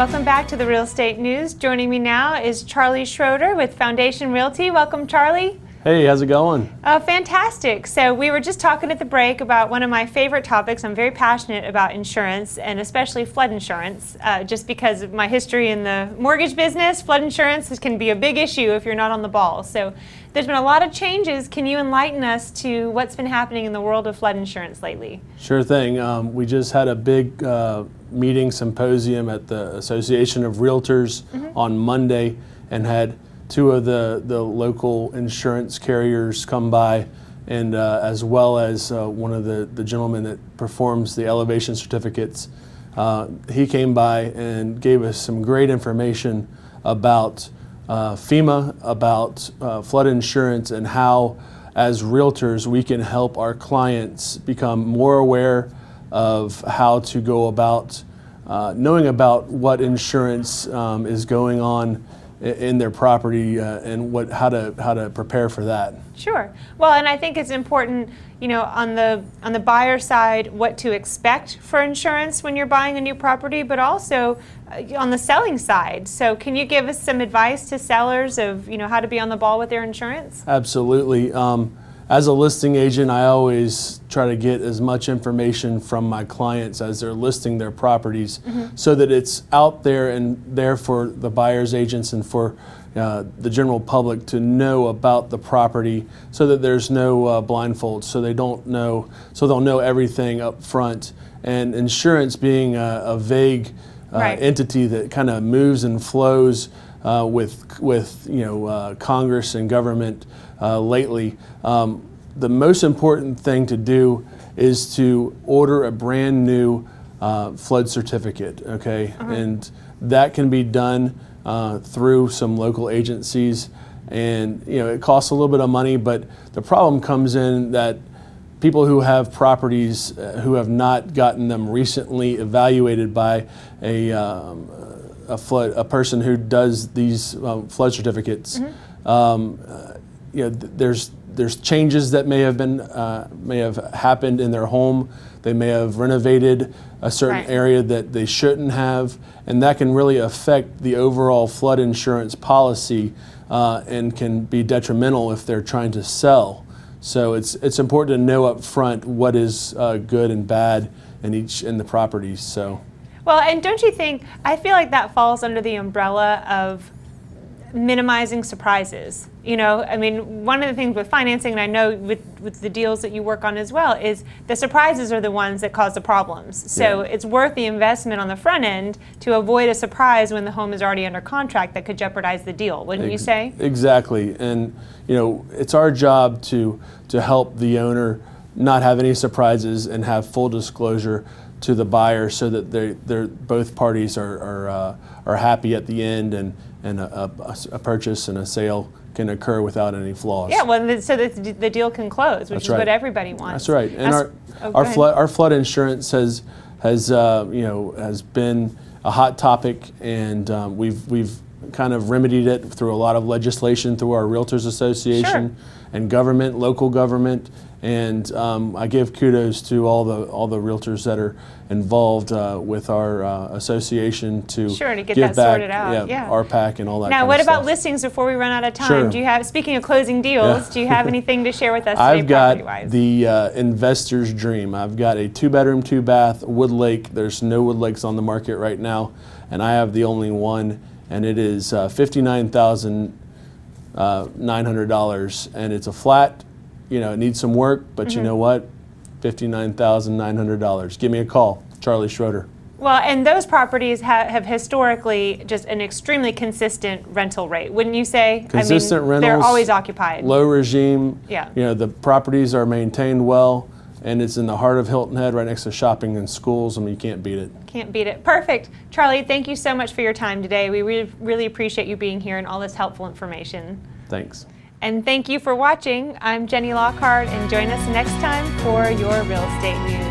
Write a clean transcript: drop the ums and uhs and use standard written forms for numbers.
Welcome back to the Real Estate News. Joining me now is Charlie Schroeder with Foundation Realty. Welcome, Charlie. Hey, how's it going? Fantastic. So we were just talking at the break about one of my favorite topics. I'm very passionate about insurance, and especially flood insurance, just because of my history in the mortgage business. Flood insurance can be a big issue if you're not on the ball. So there's been a lot of changes. Can you enlighten us to what's been happening in the world of flood insurance lately? Sure thing. We just had a big meeting symposium at the Association of Realtors on Monday, and had two of the local insurance carriers come by, and as well as one of the gentlemen that performs the elevation certificates. He came by and gave us some great information about FEMA, about flood insurance, and how as realtors we can help our clients become more aware of how to go about knowing about what insurance is going on in their property, and how to prepare for that. Sure. Well, and I think it's important, you know, on the buyer side, what to expect for insurance when you're buying a new property, but also on the selling side. So can you give us some advice to sellers of, you know, how to be on the ball with their insurance? Absolutely. As a listing agent, I always try to get as much information from my clients as they're listing their properties, so that it's out there and there for the buyer's agents and for the general public to know about the property, so that there's no blindfolds, so they don't know, so they'll know everything up front. And insurance being a vague entity that kind of moves and flows with you know, Congress and government lately, the most important thing to do is to order a brand new flood certificate, okay? And that can be done through some local agencies, and you know, it costs a little bit of money, but the problem comes in that people who have properties who have not gotten them recently evaluated by a person who does these flood certificates. You know, there's changes that may have happened in their home. They may have renovated a certain area that they shouldn't have, and that can really affect the overall flood insurance policy, and can be detrimental if they're trying to sell. So it's important to know up front what is good and bad in the properties. So. Well, and don't you think, I feel like that falls under the umbrella of minimizing surprises. You know, I mean, one of the things with financing, and I know with the deals that you work on as well, is the surprises are the ones that cause the problems. So it's worth the investment on the front end to avoid a surprise when the home is already under contract that could jeopardize the deal, wouldn't you say? Exactly. And you know, it's our job to help the owner not have any surprises and have full disclosure to the buyer, so that they're both parties are happy at the end, and a purchase and a sale can occur without any flaws. Yeah, well, so that the deal can close, which is what everybody wants. That's right. And our flood insurance has you know, has been a hot topic, and we've kind of remedied it through a lot of legislation through our Realtors Association and government, local government. And I give kudos to all the realtors that are involved with our association to get give that back, sorted out. our PAC and all that. Now, kind what of about stuff. listings before we run out of time? Do you have, speaking of closing deals, do you have anything to share with us today, I've got property-wise? the investor's dream. I've got a 2-bedroom, 2-bath Wood Lake. There's no Wood Lakes on the market right now, and I have the only one, and it is $59,900, and it's a flat. You know, it needs some work, but you know what? $59,900. Give me a call, Charlie Schroeder. Well, and those properties have historically just an extremely consistent rental rate, wouldn't you say? Consistent rentals. They're always occupied. Low regime. Yeah. You know, the properties are maintained well, and it's in the heart of Hilton Head, right next to shopping and schools. I mean, you can't beat it. Can't beat it. Perfect. Charlie, thank you so much for your time today. We really appreciate you being here and all this helpful information. Thanks. And thank you for watching. I'm Jenny Lockhart, and join us next time for your Real Estate News.